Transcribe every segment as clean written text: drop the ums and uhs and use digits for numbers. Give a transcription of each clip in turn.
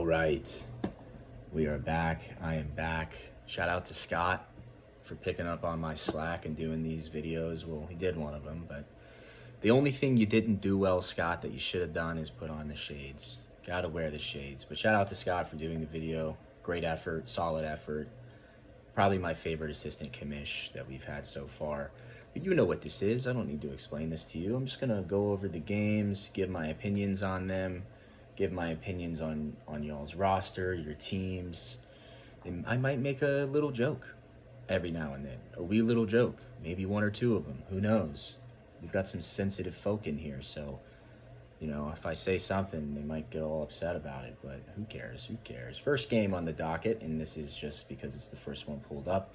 All right, we are back. I am back. Shout out to Scott for picking up on my slack and doing these videos. Well, he did one of them, but the only thing you didn't do well, Scott, that you should have done is put on the shades. Gotta wear the shades. But shout out to Scott for doing the video. Great effort, solid effort. Probably my favorite assistant commish that we've had so far. But you know what this is. I don't need to explain this to you. I'm just gonna go over the games, give my opinions on them, give my opinions on y'all's roster, your teams. And I might make a little joke every now and then. A wee little joke. Maybe one or two of them. Who knows? We've got some sensitive folk in here, so, you know, if I say something, they might get all upset about it, but who cares? Who cares? First game on the docket, and this is just because it's the first one pulled up.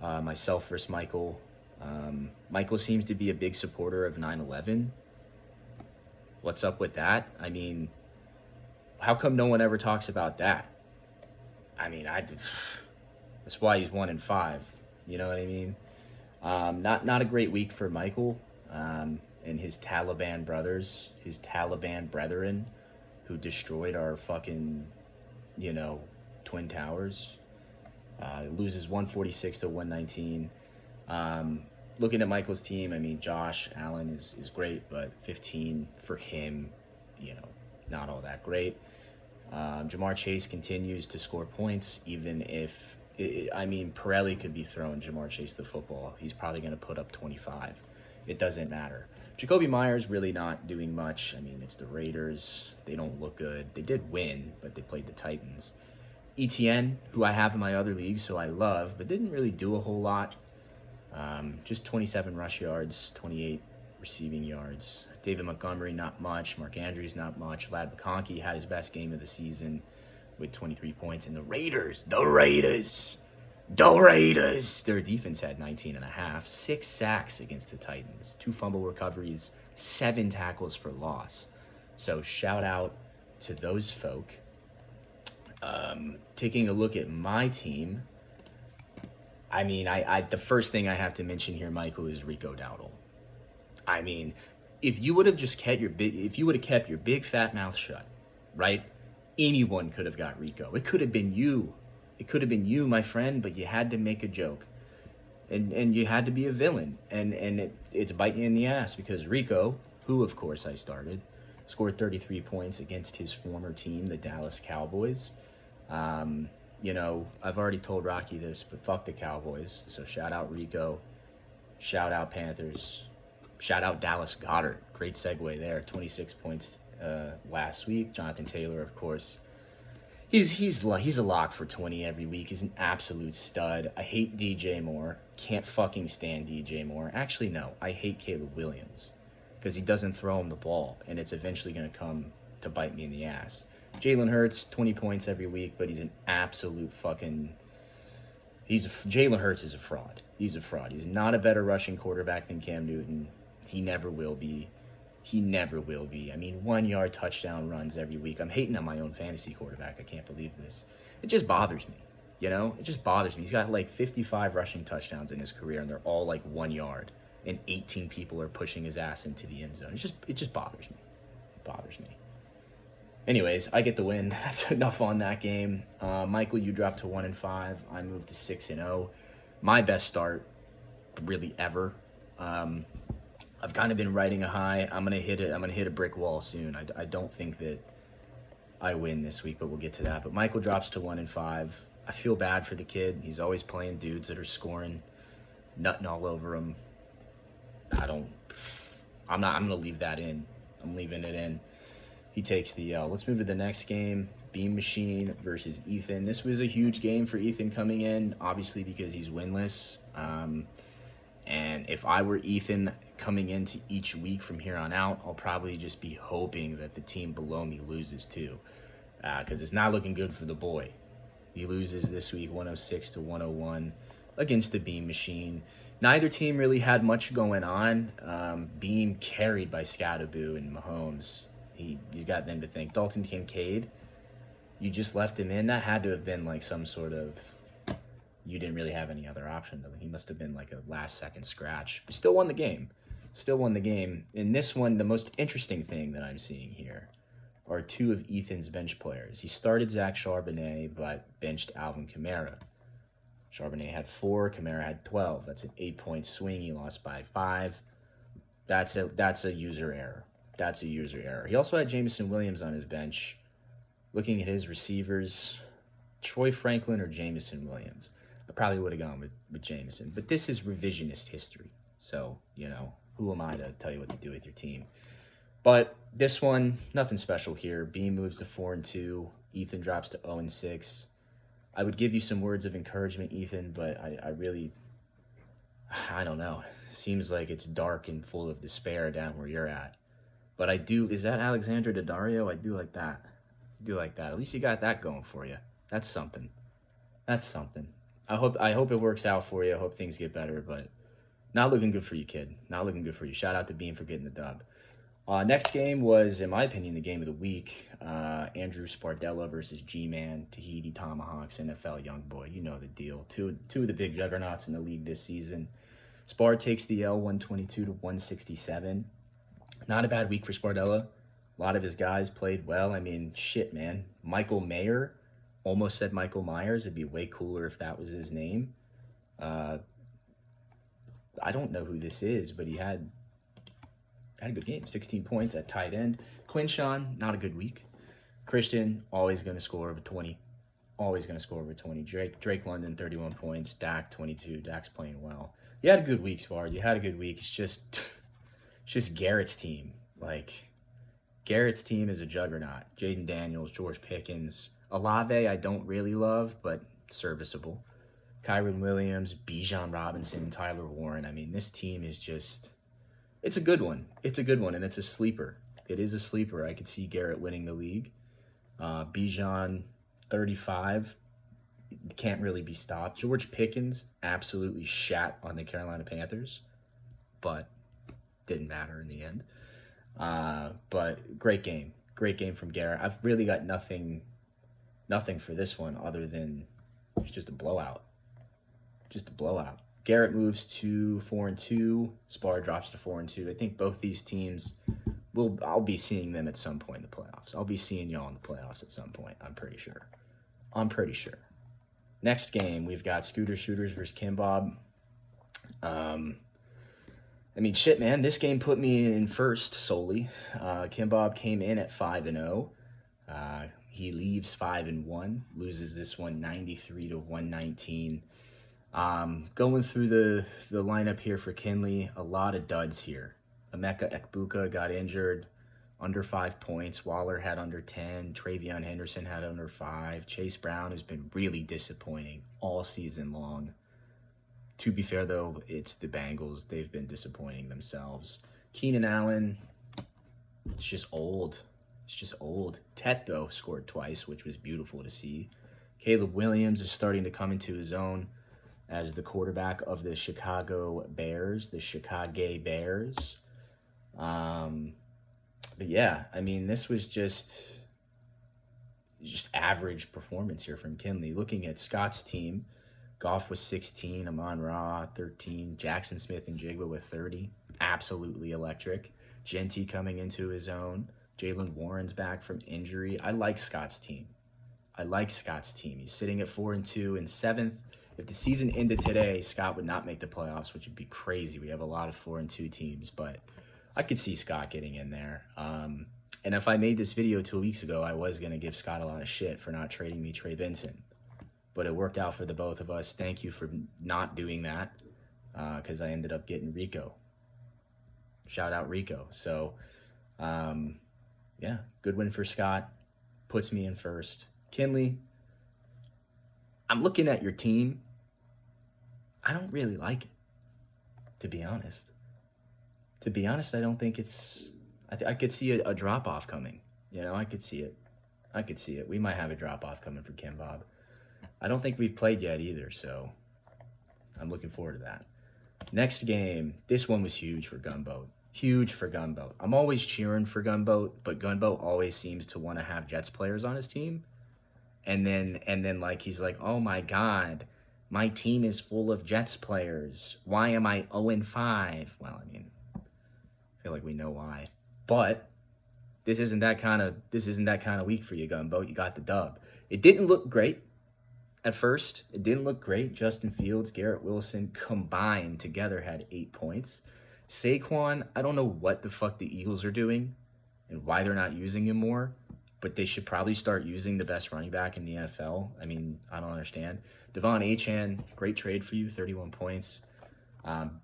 Myself versus Michael. Michael seems to be a big supporter of 9/11. What's up with that? I mean, how come no one ever talks about that? I mean, that's why he's 1-5. You know what I mean? Not a great week for Michael and his Taliban brothers, his Taliban brethren, who destroyed our fucking, you know, Twin Towers. Loses 146 to 119. Looking at Michael's team, I mean, Josh Allen is great, but 15 for him, you know, not all that great. Ja'Marr Chase continues to score points, even if, I mean, Pirelli could be throwing Ja'Marr Chase the football. He's probably going to put up 25. It doesn't matter. Jacoby Myers really not doing much. I mean, it's the Raiders. They don't look good. They did win, but they played the Titans. ETN, who I have in my other league, so I love, but didn't really do a whole lot. Just 27 rush yards, 28 receiving yards. David Montgomery, not much. Mark Andrews, not much. Ladd McConkey had his best game of the season with 23 points. And the Raiders, their defense had 19.5. 6 sacks against the Titans. 2 fumble recoveries, 7 tackles for loss. So shout out to those folk. Taking a look at my team, I mean, the first thing I have to mention here, Michael, is Rico Dowdle. I mean, if you would have just kept your big fat mouth shut, right? Anyone could have got Rico. It could have been you. It could have been you, my friend, but you had to make a joke. And you had to be a villain. And it's biting you in the ass because Rico, who of course I started, scored 33 points against his former team, the Dallas Cowboys. You know, I've already told Rocky this, but fuck the Cowboys. So shout out Rico. Shout out Panthers. Shout out Dallas Goedert. Great segue there. 26 points last week. Jonathan Taylor, of course. He's a lock for 20 every week. He's an absolute stud. I hate DJ Moore. Can't fucking stand DJ Moore. Actually, no. I hate Caleb Williams because he doesn't throw him the ball, and it's eventually going to come to bite me in the ass. Jalen Hurts, 20 points every week, but he's an absolute fucking... Jalen Hurts is a fraud. He's a fraud. He's not a better rushing quarterback than Cam Newton. He never will be. He never will be. I mean, 1-yard touchdown runs every week. I'm hating on my own fantasy quarterback. I can't believe this. It just bothers me. You know? It just bothers me. He's got like 55 rushing touchdowns in his career, and they're all like 1 yard. And 18 people are pushing his ass into the end zone. It just bothers me. It bothers me. Anyways, I get the win. That's enough on that game. Michael, you dropped to 1-5. I moved to 6-0. My best start, really ever. I've kind of been riding a high. I'm gonna hit a brick wall soon. I don't think that I win this week, but we'll get to that. But Michael drops to 1-5. I feel bad for the kid. He's always playing dudes that are scoring, nutting all over him. I'm gonna leave that in. I'm leaving it in. He takes the L. Let's move to the next game. Beam Machine versus Ethan. This was a huge game for Ethan coming in, obviously because he's winless. And if I were Ethan coming into each week from here on out, I'll probably just be hoping that the team below me loses too. Because it's not looking good for the boy. He loses this week 106 to 101 against the Beam Machine. Neither team really had much going on. Being carried by Scatterboo and Mahomes. He's got them to thank. Dalton Kincaid, you just left him in. That had to have been like some sort of, you didn't really have any other option. He must have been like a last-second scratch. But still won the game. In this one, the most interesting thing that I'm seeing here, are two of Ethan's bench players. He started Zach Charbonnet, but benched Alvin Kamara. Charbonnet had 4, Kamara had 12. That's an 8-point swing. He lost by 5. That's a user error. That's a user error. He also had Jameson Williams on his bench. Looking at his receivers, Troy Franklin or Jameson Williams. I probably would have gone with Jameson. But this is revisionist history. So, who am I to tell you what to do with your team? But this one, nothing special here. Beam moves to 4-2. Ethan drops to 0-6. I would give you some words of encouragement, Ethan, but I don't know. Seems like it's dark and full of despair down where you're at. But is that Alexander Daddario? I do like that. At least you got that going for you. That's something. I hope it works out for you. I hope things get better, but not looking good for you, kid. Not looking good for you. Shout out to Beam for getting the dub. Next game was, in my opinion, the game of the week. Andrew Spardella versus G-Man, Tahiti Tomahawks, NFL Youngboy. You know the deal. Two of the big juggernauts in the league this season. Spar takes the L 122-167. Not a bad week for Spardella. A lot of his guys played well. I mean, shit, man. Michael Mayer, almost said Michael Myers. It'd be way cooler if that was his name. I don't know who this is, but he had a good game. 16 points at tight end. Quinshawn, not a good week. Christian, always going to score over 20. Drake London, 31 points. Dak, 22. Dak's playing well. You had a good week, Spard. You had a good week. It's just Garrett's team. Like, Garrett's team is a juggernaut. Jaden Daniels, George Pickens. Olave, I don't really love, but serviceable. Kyron Williams, Bijan Robinson, Tyler Warren. I mean, this team is just... It's a good one, and it's a sleeper. It is a sleeper. I could see Garrett winning the league. Bijan, 35, can't really be stopped. George Pickens absolutely shat on the Carolina Panthers, but didn't matter in the end. But great game from Garrett. I've really got nothing for this one other than it's just a blowout. Garrett moves to 4-2. Spar drops to 4-2. I think both these teams I'll be seeing them at some point in the playoffs. I'll be seeing y'all in the playoffs at some point. I'm pretty sure. Next game, we've got Scooter Shooters versus Kim Bob. I mean, shit, man. This game put me in first solely. Kim Bob came in at 5-0. He leaves 5-1. Loses this one 93-119. Going through the lineup here for Kinley, a lot of duds here. Emeka Ekbuka got injured, under 5 points. Waller had under 10. Travion Henderson had under 5. Chase Brown has been really disappointing all season long. To be fair, though, it's the Bengals. They've been disappointing themselves. Keenan Allen, it's just old. Tet, though, scored twice, which was beautiful to see. Caleb Williams is starting to come into his own as the quarterback of the Chicago Bears. But yeah, I mean, this was just average performance here from Kinley. Looking at Scott's team, Goff was 16, Amon-Ra 13, Jackson Smith and Jigba with 30. Absolutely electric. Genty coming into his own. Jalen Warren's back from injury. I like Scott's team. He's sitting at 4-2 in 7th. If the season ended today, Scott would not make the playoffs, which would be crazy. We have a lot of 4-2 teams, but I could see Scott getting in there. And if I made this video 2 weeks ago, I was going to give Scott a lot of shit for not trading me Trey Benson. But it worked out for the both of us. Thank you for not doing that, because I ended up getting Rico. Shout out Rico. So, yeah, good win for Scott. Puts me in first. Kinley, I'm looking at your team. I don't really like it, to be honest. I don't think it's... I could see a drop-off coming. I could see it. We might have a drop-off coming for Kim Bob. I don't think we've played yet either, so I'm looking forward to that. Next game, this one was huge for Gunboat. I'm always cheering for Gunboat, but Gunboat always seems to want to have Jets players on his team. And then like he's like, oh my God, my team is full of Jets players. Why am I 0-5? Well, I mean, I feel like we know why. But this isn't that kind of week for you, Gunboat. You got the dub. It didn't look great at first. It didn't look great. Justin Fields, Garrett Wilson combined together had 8 points. Saquon, I don't know what the fuck the Eagles are doing and why they're not using him more, but they should probably start using the best running back in the NFL. I mean, I don't understand. Devon Achane, great trade for you, 31 points.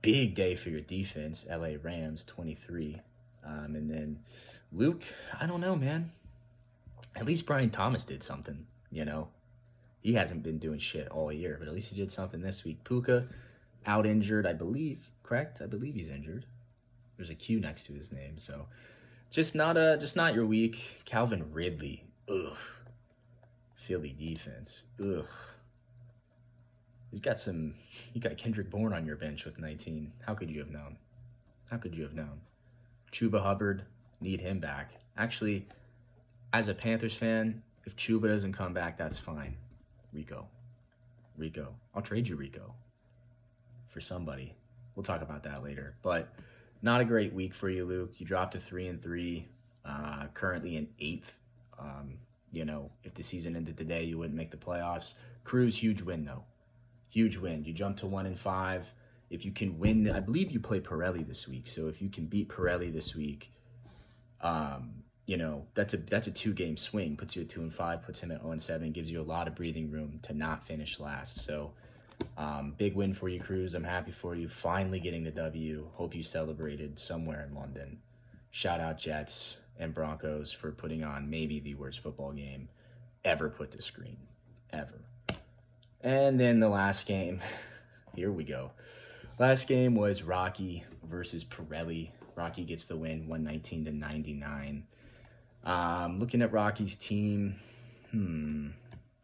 Big day for your defense, LA Rams, 23. And then Luke, I don't know, man. At least Brian Thomas did something, you know. He hasn't been doing shit all year, but at least he did something this week. Puka, out injured, I believe. Correct? I believe he's injured. There's a Q next to his name, so just not your week. Calvin Ridley, ugh. Philly defense, ugh. You got Kendrick Bourne on your bench with 19. How could you have known? How could you have known? Chuba Hubbard, need him back. Actually, as a Panthers fan, if Chuba doesn't come back, that's fine. Rico. I'll trade you Rico for somebody. We'll talk about that later. But not a great week for you, Luke. You dropped to 3-3, currently in 8th. You know, if the season ended today, you wouldn't make the playoffs. Cruz, huge win, though. Huge win. You jumped to 1-5. If you can win, I believe you play Pirelli this week. So if you can beat Pirelli this week, you know, that's a 2-game swing. Puts you at 2-5, puts him at 0-7, gives you a lot of breathing room to not finish last. So big win for you, Cruz. I'm happy for you. Finally getting the W. Hope you celebrated somewhere in London. Shout out Jets and Broncos for putting on maybe the worst football game ever put to screen. Ever. And then the last game, here we go. Last game was Rocky versus Pirelli. Rocky gets the win, 119-99. Looking at Rocky's team,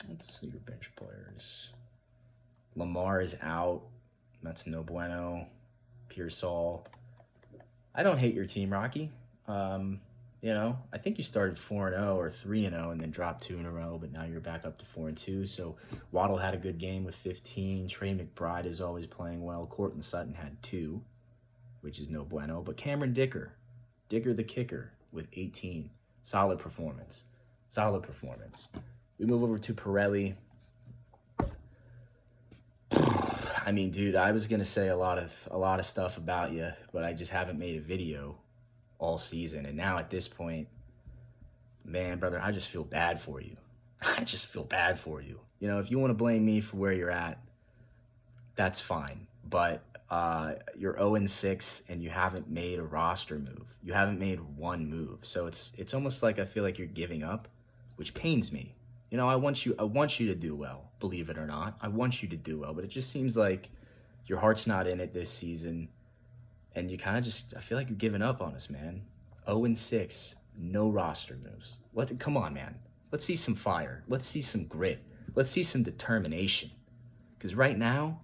let's see your bench players. Lamar is out. That's no bueno. Pearsall. I don't hate your team, Rocky. You know, I think you started 4-0 or 3-0 and then dropped 2 in a row, but now you're back up to 4-2. So Waddle had a good game with 15. Trey McBride is always playing well. Courtland Sutton had 2, which is no bueno. But Cameron Dicker the kicker with 18. Solid performance. We move over to Pirelli. I mean, dude, I was gonna say a lot of stuff about you, but I just haven't made a video all season. And now at this point, man, brother, I just feel bad for you. You know, if you want to blame me for where you're at, that's fine. But you're 0-6 and you haven't made a roster move. You haven't made one move. So it's almost like I feel like you're giving up, which pains me. You know, I want you to do well, believe it or not. I want you to do well, but it just seems like your heart's not in it this season. And you kind of I feel like you're giving up on us, man. 0-6, no roster moves. Come on, man. Let's see some fire. Let's see some grit. Let's see some determination. Because right now,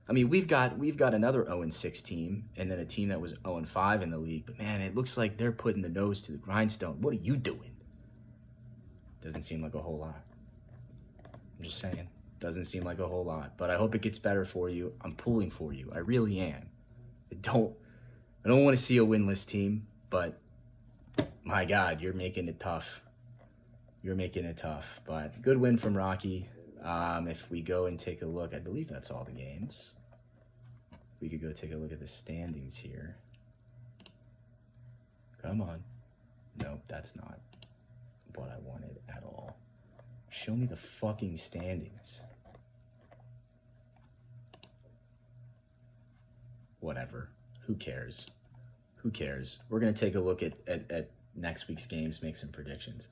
I mean, we've got another 0-6 team, and then a team that was 0-5 in the league. But man, it looks like they're putting the nose to the grindstone. What are you doing? Doesn't seem like a whole lot. I'm just saying. Doesn't seem like a whole lot. But I hope it gets better for you. I'm pulling for you. I really am. I don't want to see a winless team, but my God, you're making it tough. But good win from Rocky. If we go and take a look, I believe that's all the games. We could go take a look at the standings here. Come on. Nope, that's not what I wanted at all. Show me the fucking standings. Whatever. Who cares? We're going to take a look at next week's games, make some predictions.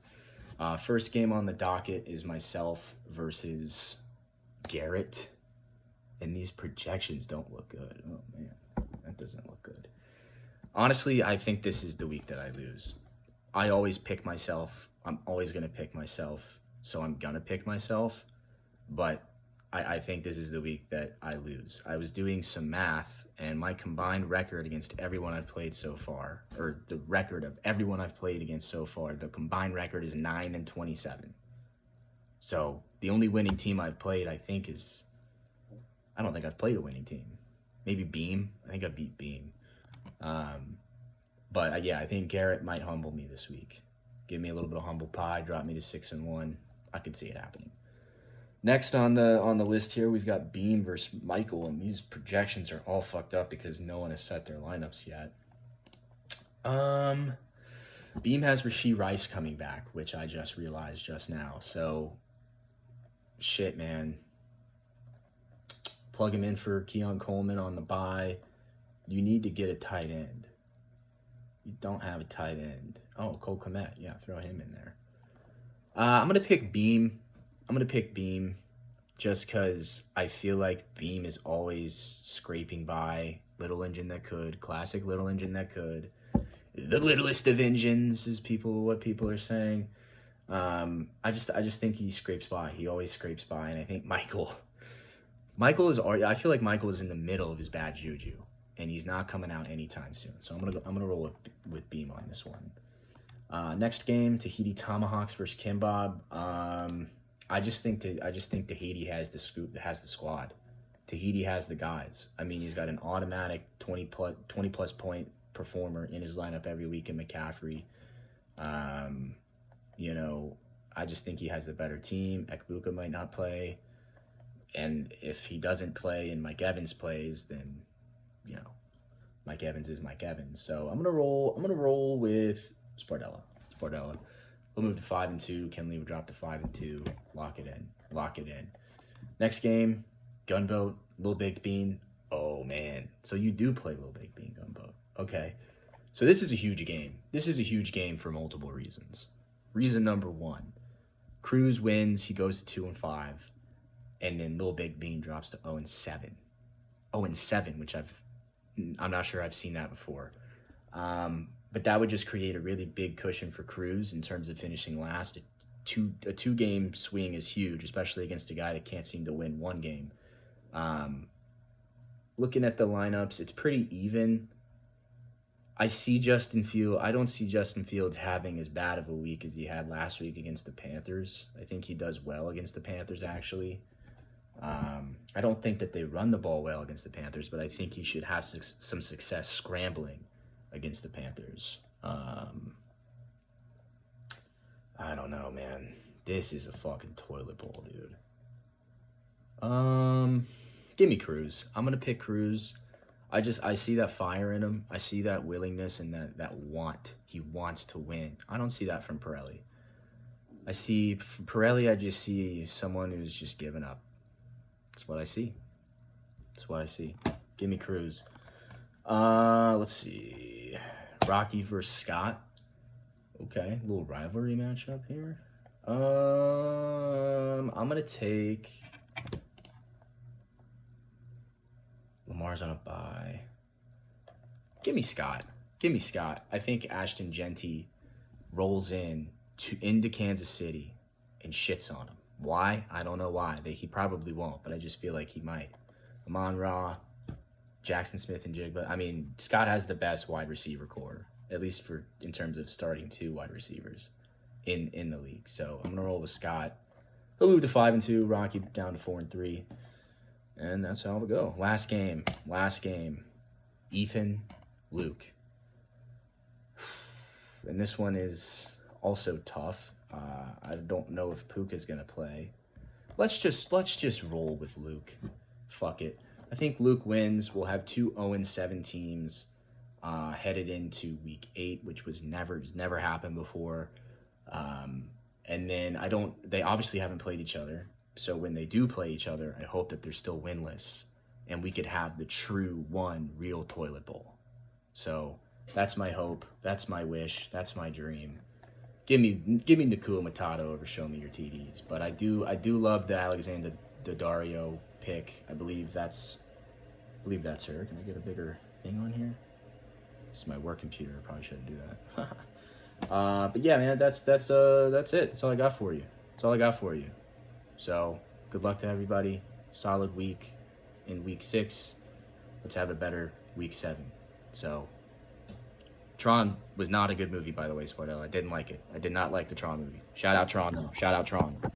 First game on the docket is myself versus Garrett. And these projections don't look good. Oh, man. That doesn't look good. Honestly, I think this is the week that I lose. I always pick myself. I'm always going to pick myself. So I'm going to pick myself. But I think this is the week that I lose. I was doing some math, and my combined record against everyone I've played so far, or the record of everyone I've played against so far, the combined record is 9-27. So the only winning team I've played, I don't think I've played a winning team. Maybe Beam. I think I beat Beam. But yeah, I think Garrett might humble me this week. give me a little bit of humble pie, drop me to 6-1. I could see it happening. Next on the list here, we've got Beam versus Michael, and these projections are all fucked up because no one has set their lineups yet. Beam has Rashee Rice coming back, which I just realized just now. So, shit, man. Plug him in for Keon Coleman on the bye. You need to get a tight end. You don't have a tight end. Oh, Cole Kmet. Yeah, throw him in there. I'm going to pick Beam. I'm going to pick Beam just because I feel like Beam is always scraping by. Little engine that could. Classic little engine that could. The littlest of engines is what people are saying. I just think he scrapes by. He always scrapes by, and I think Michael is. I feel like Michael is in the middle of his bad juju, and he's not coming out anytime soon. So I'm gonna roll with Beam on this one. Next game, Tahiti Tomahawks versus Kimbob. I just think Tahiti has the squad. Tahiti has the guys. I mean, he's got an automatic 20 plus point performer in his lineup every week in McCaffrey. You know, I just think he has the better team. Ekbuka might not play. And if he doesn't play and Mike Evans plays, then, you know, Mike Evans is Mike Evans. So I'm gonna roll with Spardella. We'll move to 5-2. Kenley will drop to 5-2. Lock it in. Next game, Gunboat, Lil Baked Bean. Oh man. So you do play Lil Baked Bean Gunboat. Okay. So this is a huge game. This is a huge game for multiple reasons. Reason number one, Cruz wins, he goes to 2-5, and then Lil Baked Bean drops to 0-7. 0-7, which I'm not sure I've seen that before. But that would just create a really big cushion for Cruz in terms of finishing last. A two-game swing is huge, especially against a guy that can't seem to win one game. Looking at the lineups, it's pretty even. I don't see Justin Fields having as bad of a week as he had last week against the Panthers. I think he does well against the Panthers, actually. I don't think that they run the ball well against the Panthers, but I think he should have some success scrambling against the Panthers. I don't know, man. This is a fucking toilet bowl, dude. Give me Cruz. I'm going to pick Cruz. I see that fire in him. I see that willingness and that want. He wants to win. I don't see that from Pirelli. I just see someone who's just given up. That's what I see. Give me Cruz. Let's see. Rocky versus Scott. Okay, a little rivalry matchup here. I'm gonna take Lamar's on a bye. Give me Scott. I think Ashton Genty rolls into Kansas City and shits on him. Why? I don't know why. He probably won't, but I just feel like he might. Amon-Ra, Jackson Smith, and Jigba. I mean, Scott has the best wide receiver core, at least in terms of starting two wide receivers in the league. So I'm gonna roll with Scott. He'll move to 5-2. Rocky down to 4-3. And that's how it'll go. Last game. Ethan, Luke. And this one is also tough. I don't know if Puka's gonna play. Let's just roll with Luke. Fuck it. I think Luke wins. We'll have two 0-7 teams headed into week 8, which was never happened before. And then they obviously haven't played each other. So when they do play each other, I hope that they're still winless and we could have the true one real toilet bowl. So that's my hope. That's my wish. That's my dream. Give me Nakua Matata over Show Me Your TDs. But I do love the Alexander Daddario pick. I believe that's her. Can I get a bigger thing on here? This is my work computer. I probably shouldn't do that. But yeah, man, that's it. That's all I got for you. So good luck to everybody. Solid week in week 6. Let's have a better week 7. So Tron was not a good movie, by the way, Spardell. I didn't like it. I did not like the Tron movie. Shout out Tron, though. Shout out Tron.